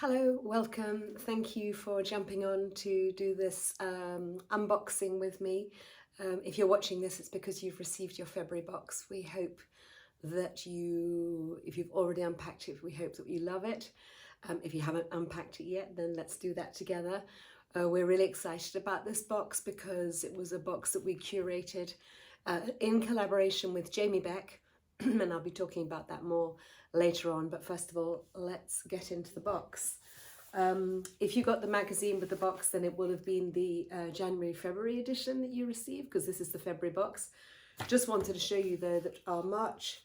Hello, welcome. Thank you for jumping on to do this unboxing with me. If you're watching this, it's because you've received your February box. We hope that if you've already unpacked it, we hope that you love it. If you haven't unpacked it yet, then let's do that together. We're really excited about this box because it was a box that we curated in collaboration with Jamie Beck, and I'll be talking about that more later on. But first of all, let's get into the box. If you got the magazine with the box, then it will have been the January-February edition that you received, because this is the February box. Just wanted to show you though that our March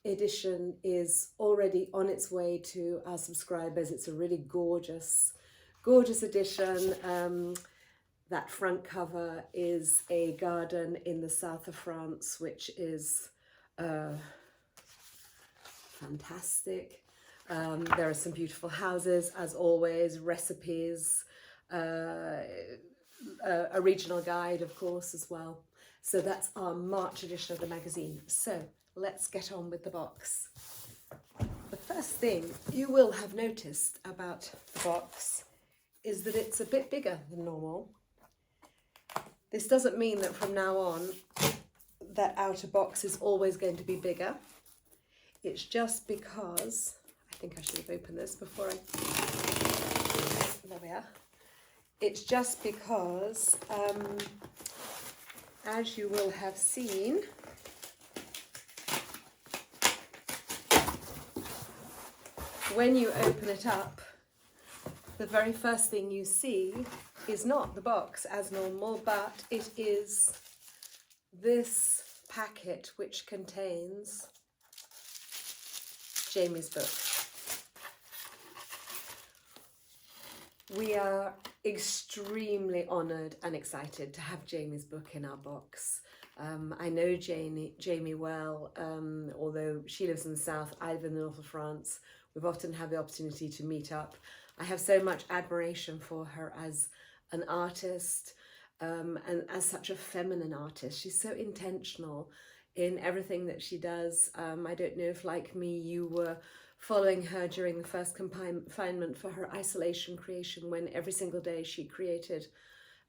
edition is already on its way to our subscribers. It's a really gorgeous edition. That front cover is a garden in the south of France, which is fantastic. There are some beautiful houses, as always, recipes, a regional guide, of course, as well. So that's our March edition of the magazine. So let's get on with the box. The first thing you will have noticed about the box is that it's a bit bigger than normal. This doesn't mean that from now on that outer box is always going to be bigger. It's just because, I think I should have opened this before there we are. It's just because, as you will have seen, when you open it up, the very first thing you see is not the box as normal, but it is this packet which contains Jamie's book. We are extremely honoured and excited to have Jamie's book in our box. I know Jamie well, although she lives in the south, I live in the north of France. We've often had the opportunity to meet up. I have so much admiration for her as an artist, and as such a feminine artist. She's so intentional in everything that she does. I don't know if, like me, you were following her during the first confinement for her isolation creation, when every single day she created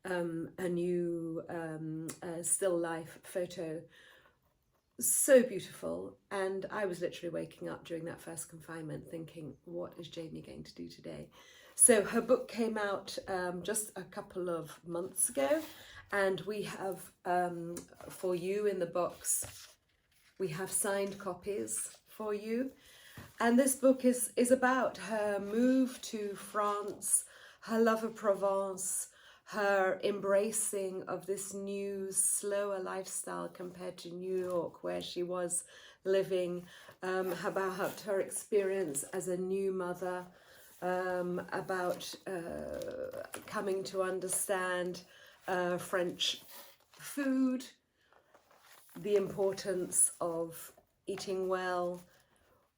a new still life photo. So beautiful. And I was literally waking up during that first confinement thinking, what is Jamie going to do today? So her book came out just a couple of months ago, and we have, for you in the box, we have signed copies for you. And this book is about her move to France, her love of Provence, her embracing of this new, slower lifestyle compared to New York, where she was living, about her experience as a new mother, about coming to understand French food, the importance of eating well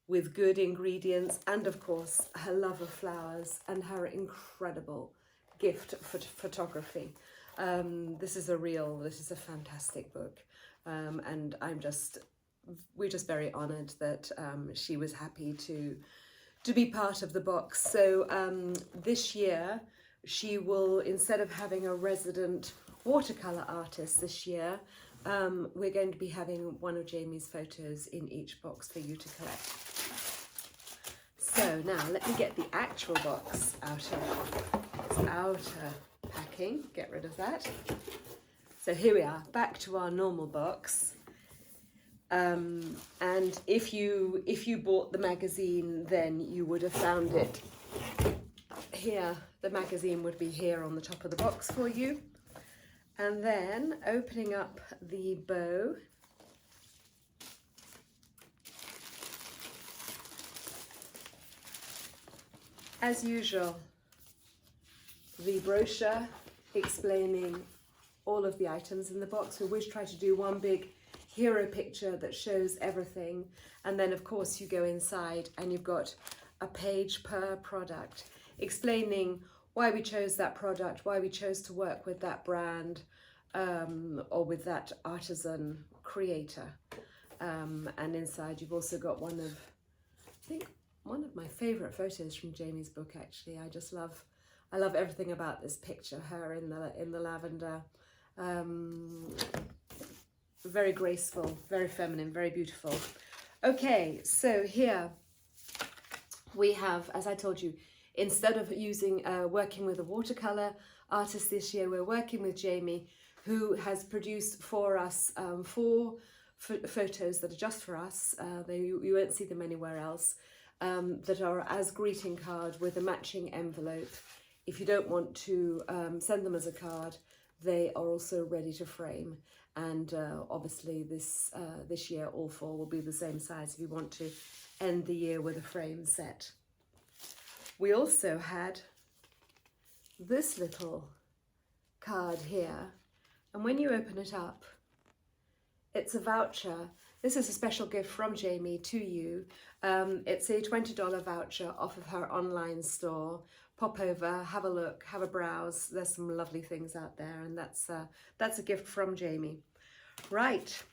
with good ingredients, and of course her love of flowers and her incredible gift for photography. This is a fantastic book, and we're just very honoured that she was happy to be part of the box. So this year she will, instead of having a resident watercolour artist this year, we're going to be having one of Jamie's photos in each box for you to collect. So now let me get the actual box out of its outer packing, get rid of that. So here we are, back to our normal box. And if you bought the magazine, then you would have found it here. The magazine would be here on the top of the box for you. And then opening up the bow, as usual, the brochure explaining all of the items in the box. We always try to do one big hero picture that shows everything, and then of course you go inside and you've got a page per product explaining why we chose that product, why we chose to work with that brand, or with that artisan creator. And inside you've also got one of of my favourite photos from Jamie's book, actually. I love everything about this picture. Her in the lavender, very graceful, very feminine, very beautiful. Okay, so here we have, as I told you, instead of using working with a watercolor artist this year, we're working with Jamie, who has produced for us four photos that are just for us. You won't see them anywhere else, that are as greeting card with a matching envelope. If you don't want to send them as a card, they are also ready to frame. And obviously this year all four will be the same size if you want to end the year with a frame set. We also had this little card here, and when you open it up, it's a voucher. This is a special gift from Jamie to you. It's a $20 voucher off of her online store. Pop over, have a look, have a browse. There's some lovely things out there, and that's a gift from Jamie. Right,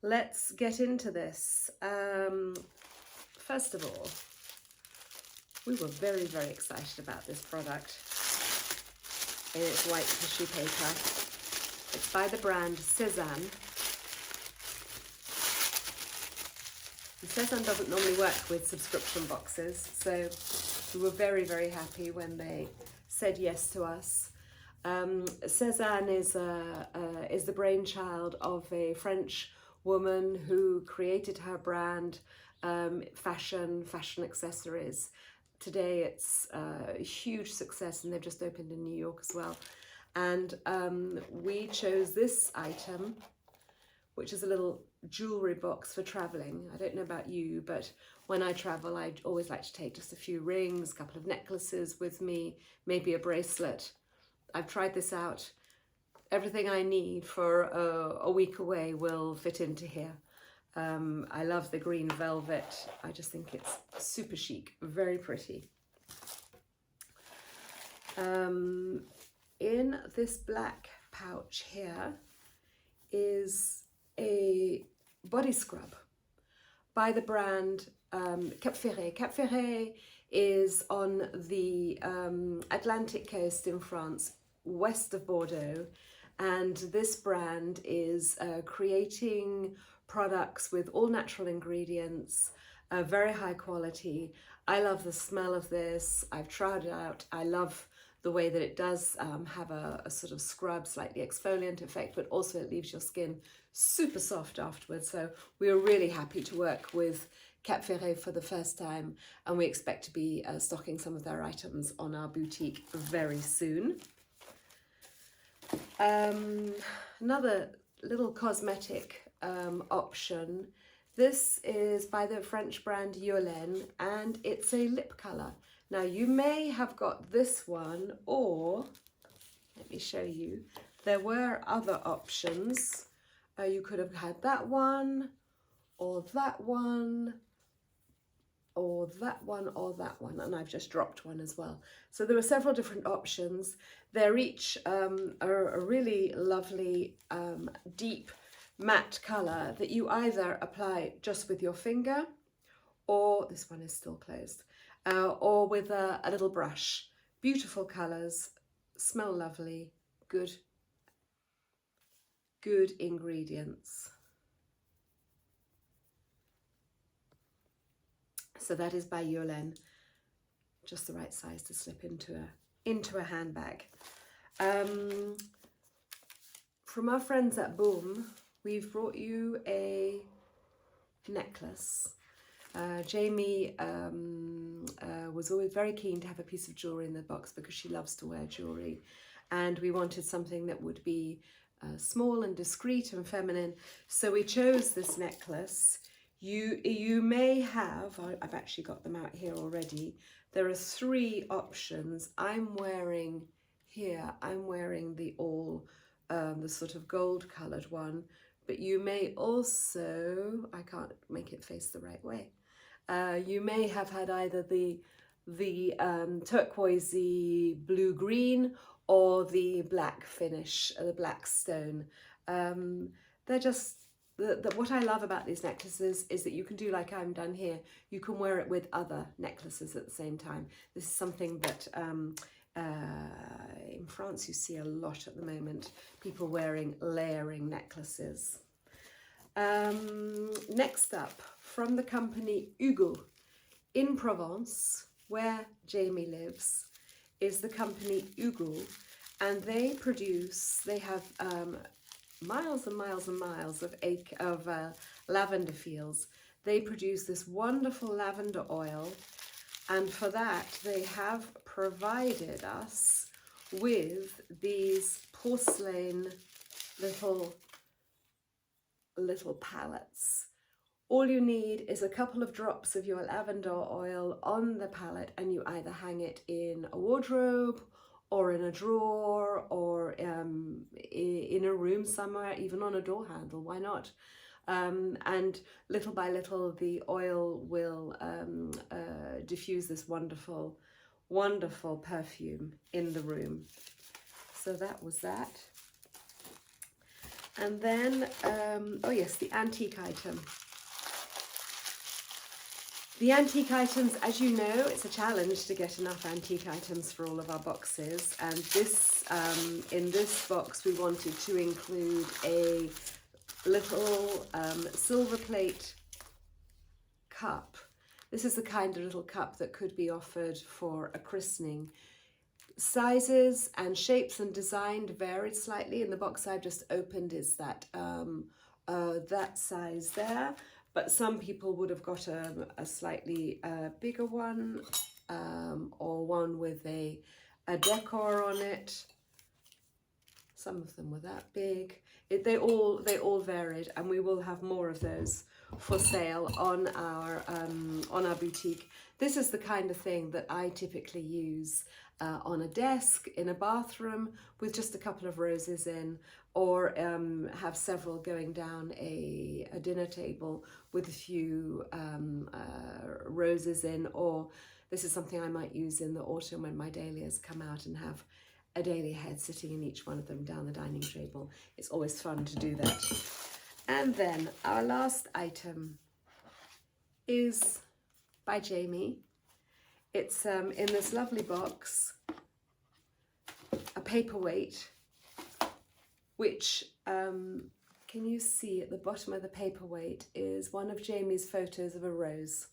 let's get into this. First of all, we were very, very excited about this product. It's white tissue paper. It's by the brand Cézanne. And Cézanne doesn't normally work with subscription boxes, so we were very, very happy when they said yes to us. Cézanne is the brainchild of a French woman who created her brand, fashion accessories. Today it's a huge success, and they've just opened in New York as well. And we chose this item, which is a little jewellery box for travelling. I don't know about you, but when I travel, I always like to take just a few rings, a couple of necklaces with me, maybe a bracelet. I've tried this out. Everything I need for a week away will fit into here. I love the green velvet. I just think it's super chic, very pretty. In this black pouch here is a body scrub by the brand Cap Ferret. Cap Ferret is on the Atlantic coast in France, west of Bordeaux, and this brand is creating products with all natural ingredients, very high quality. I love the smell of this. I've tried it out. I love the way that it does have a sort of scrub, slightly exfoliant effect, but also it leaves your skin super soft afterwards. So we are really happy to work with Cap Ferret for the first time, and we expect to be stocking some of their items on our boutique very soon. Another little cosmetic option. This is by the French brand Yolène, and it's a lip colour. Now you may have got this one, or let me show you, there were other options. You could have had that one, or that one, or that one, or that one, and I've just dropped one as well. So there were several different options. They're each a really lovely deep matte colour that you either apply just with your finger, or this one is still closed, or with a little brush. Beautiful colours, smell lovely, good ingredients. So that is by Yolène, just the right size to slip into a handbag. From our friends at Boom, we've brought you a necklace. Jamie was always very keen to have a piece of jewellery in the box because she loves to wear jewellery, and we wanted something that would be small and discreet and feminine. So we chose this necklace. You may have, I've actually got them out here already. There are three options. I'm wearing the the sort of gold coloured one, but you may also, I can't make it face the right way. You may have had either the turquoisey blue-green or the black finish, the black stone. They're just what I love about these necklaces is that you can do like I'm done here. You can wear it with other necklaces at the same time. This is something that in France you see a lot at the moment. People wearing layering necklaces. Next up, from the company Hugo in Provence, where Jamie lives, is the company Hugo, and they have miles and miles and miles of lavender fields. They produce this wonderful lavender oil, and for that they have provided us with these porcelain little palettes. All you need is a couple of drops of your lavender oil on the palette, and you either hang it in a wardrobe or in a drawer or in a room somewhere, even on a door handle, why not? And little by little the oil will diffuse this wonderful, wonderful perfume in the room. So that was that. And then, oh yes, the antique item. The antique items, as you know, it's a challenge to get enough antique items for all of our boxes. And this, in this box, we wanted to include a little silver plate cup. This is the kind of little cup that could be offered for a christening. Sizes and shapes and design varied slightly. In the box I've just opened is that that size there, but some people would have got a slightly bigger one, or one with a decor on it. Some of them were that big. They all varied, and we will have more of those for sale on our boutique. This is the kind of thing that I typically use on a desk, in a bathroom, with just a couple of roses in, or have several going down a dinner table with a few roses in. Or this is something I might use in the autumn when my dahlias come out, and have a dahlia head sitting in each one of them down the dining table. It's always fun to do that. And then our last item is by Jamie. It's in this lovely box, a paperweight, which can you see at the bottom of the paperweight is one of Jamie's photos of a rose.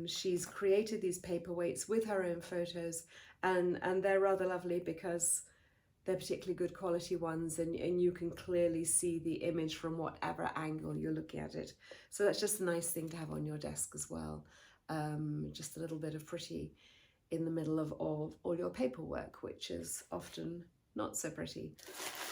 She's created these paperweights with her own photos, and they're rather lovely because they're particularly good quality ones, and you can clearly see the image from whatever angle you're looking at it. So that's just a nice thing to have on your desk as well. Just a little bit of pretty in the middle of all your paperwork, which is often not so pretty.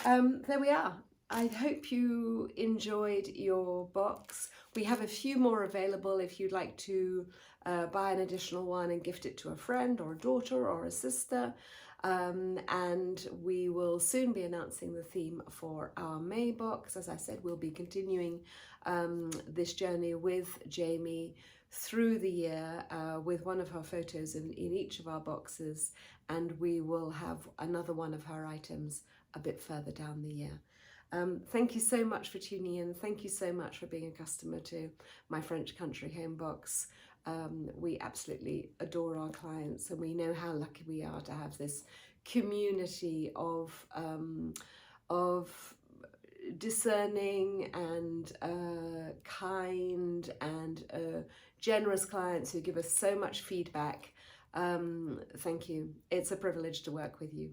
There we are. I hope you enjoyed your box. We have a few more available if you'd like to buy an additional one and gift it to a friend or a daughter or a sister. And we will soon be announcing the theme for our May box. As I said, we'll be continuing this journey with Jamie through the year with one of her photos in each of our boxes, and we will have another one of her items a bit further down the year. Thank you so much for tuning in. Thank you so much for being a customer to my French Country Home box. We absolutely adore our clients, and we know how lucky we are to have this community of discerning and kind and generous clients who give us so much feedback. Thank you. It's a privilege to work with you.